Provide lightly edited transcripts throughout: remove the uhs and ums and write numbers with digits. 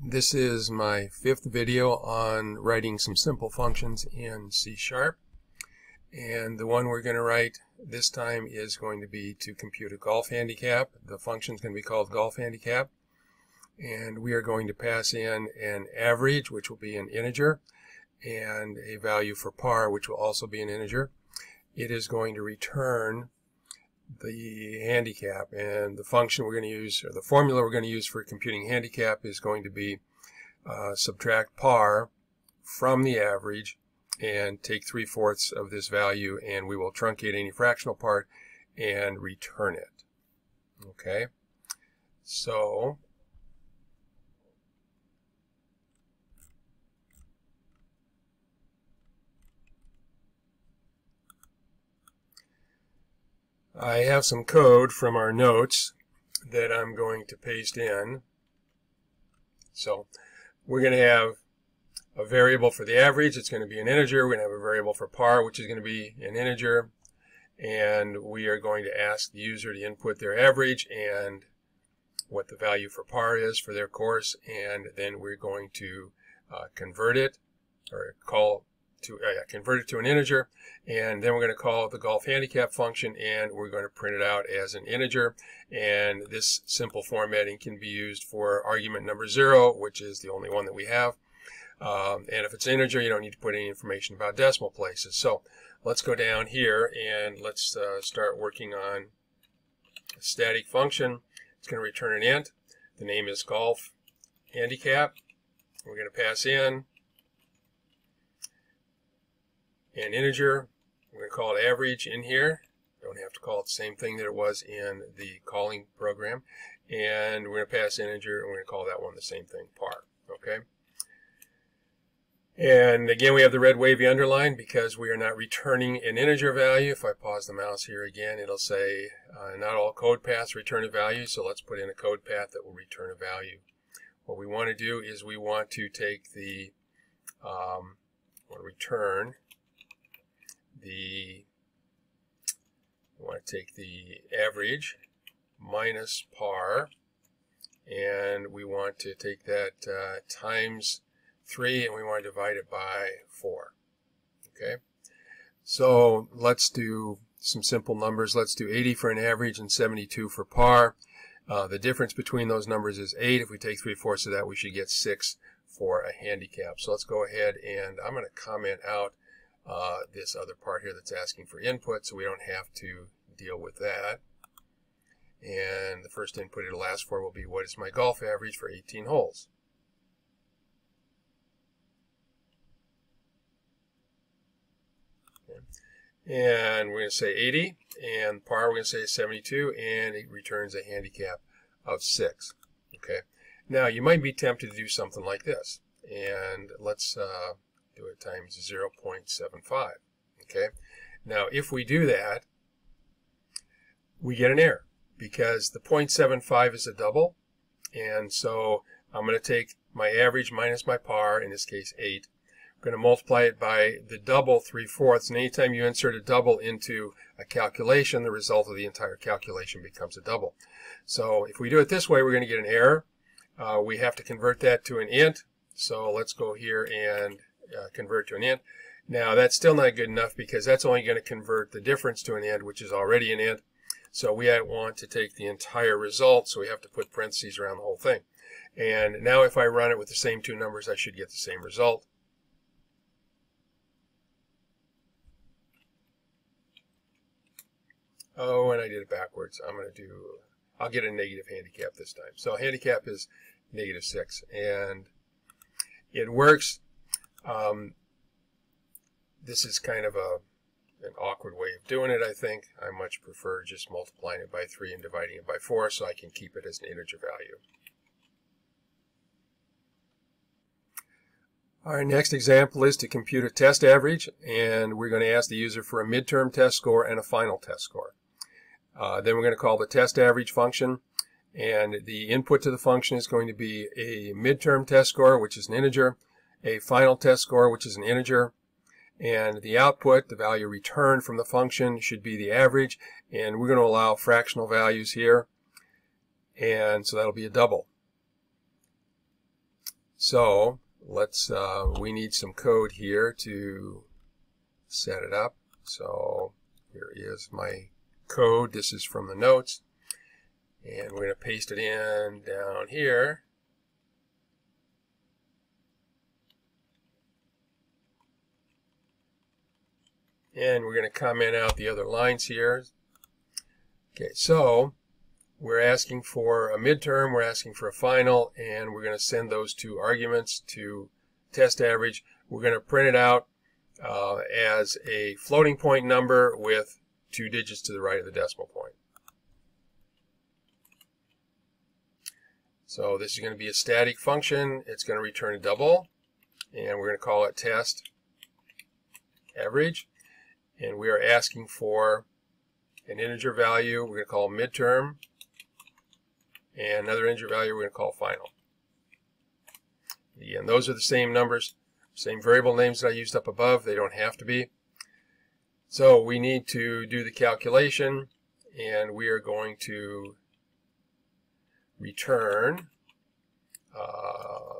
This is my 5th video on writing some simple functions in C#, and the one we're going to write this time is going to be to compute a golf handicap. The function is going to be called golf handicap, and we are going to pass in an average, which will be an integer, and a value for par, which will also be an integer. It is going to return the handicap, and the function we're going to use, or the formula we're going to use for computing handicap, is going to be subtract par from the average and take 3/4 of this value, and we will truncate any fractional part and return it. Okay, so I have some code from our notes that I'm going to paste in. So we're going to have a variable for the average. It's going to be an integer. We're going to have a variable for par, which is going to be an integer. And we are going to ask the user to input their average and what the value for par is for their course. And then we're going to convert it, or convert it to an integer, and then we're going to call the golf handicap function, and we're going to print it out as an integer. And this simple formatting can be used for argument number 0, which is the only one that we have. And if it's integer, you don't need to put any information about decimal places. So let's go down here and let's start working on a static function. It's going to return an int. The name is golf handicap. We're going to pass in an integer. We're going to call it average in here. Don't have to call it the same thing that it was in the calling program. And we're going to pass integer, and we're going to call that one the same thing, par. Okay. And again, we have the red wavy underline because we are not returning an integer value. If I pause the mouse here again, it'll say not all code paths return a value. So let's put in a code path that will return a value. What we want to do is we want to take the return the average minus par, and we want to take that times 3, and we want to divide it by 4. Okay, so let's do some simple numbers. Let's do 80 for an average and 72 for par. The difference between those numbers is 8. If we take 3/4 of that, we should get 6 for a handicap. So let's go ahead, and I'm going to comment out this other part here that's asking for input, so we don't have to deal with that. And the first input it'll ask for will be, what is my golf average for 18 holes? Okay. And we're going to say 80, and par we're going to say 72, and it returns a handicap of 6. Okay. Now you might be tempted to do something like this, and let's do it times 0.75. Okay. Now if we do that, we get an error because the 0.75 is a double, and so I'm going to take my average minus my par, in this case 8. I'm going to multiply it by the double, 3/4, and anytime you insert a double into a calculation, the result of the entire calculation becomes a double. So if we do it this way, we're going to get an error. We have to convert that to an int, so let's go here and convert to an int. Now that's still not good enough because that's only going to convert the difference to an int, which is already an int. So we want to take the entire result, so we have to put parentheses around the whole thing. And now if I run it with the same two numbers, I should get the same result. Oh, and I did it backwards. I'll get a negative handicap this time. So handicap is -6, and it works. This is kind of an awkward way of doing it, I think. I much prefer just multiplying it by 3 and dividing it by 4 so I can keep it as an integer value. Our next example is to compute a test average, and we're going to ask the user for a midterm test score and a final test score. Then we're going to call the test average function, and the input to the function is going to be a midterm test score, which is an integer, a final test score, which is an integer, and the output, the value returned from the function, should be the average, and we're going to allow fractional values here, and so that'll be a double. So let's we need some code here to set it up. So here is my code. This is from the notes, and we're going to paste it in down here. And we're going to comment out the other lines here. Okay, so we're asking for a midterm, we're asking for a final, and we're going to send those two arguments to test average. We're going to print it out as a floating point number with 2 digits to the right of the decimal point. So this is going to be a static function. It's going to return a double, and we're going to call it test average. And we are asking for an integer value. We're going to call midterm, and another integer value we're going to call final. And those are the same numbers, same variable names that I used up above. They don't have to be. So we need to do the calculation, and we are going to return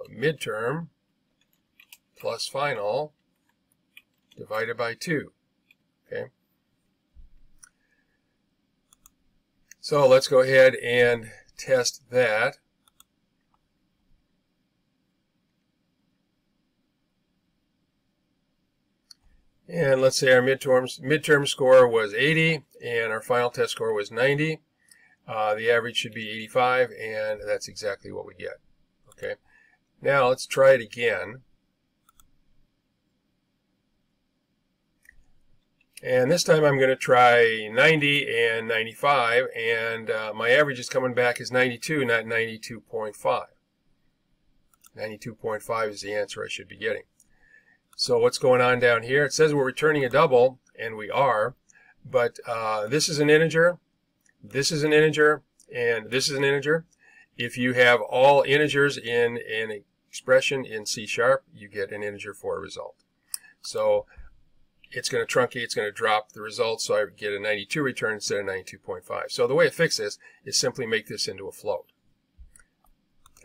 midterm plus final divided by 2. Okay. So let's go ahead and test that. And let's say our midterm score was 80 and our final test score was 90. The average should be 85, and that's exactly what we get. Okay. Now let's try it again. And this time I'm going to try 90 and 95, and my average is coming back as 92, not 92.5. 92.5 is the answer I should be getting. So what's going on down here? It says we're returning a double, and we are, but this is an integer, this is an integer, and this is an integer. If you have all integers in an expression in C#, you get an integer for a result. So it's going to truncate, it's going to drop the result, so I get a 92 return instead of 92.5. So the way to fix this is simply make this into a float.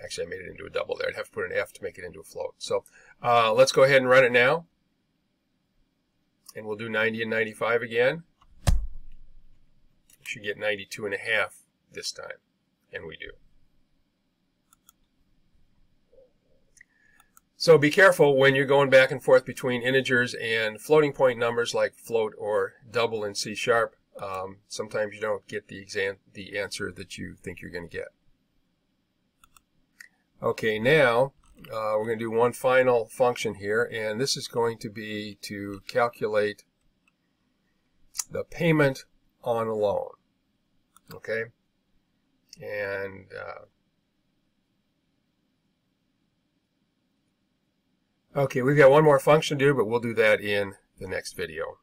Actually, I made it into a double there. I'd have to put an F to make it into a float. So let's go ahead and run it now. And we'll do 90 and 95 again. We should get 92.5 this time. And we do. So be careful when you're going back and forth between integers and floating point numbers like float or double in C#. Sometimes you don't get the answer that you think you're going to get. Okay, now we're going to do one final function here, and this is going to be to calculate the payment on a loan. Okay, and okay, we've got one more function to do, but we'll do that in the next video.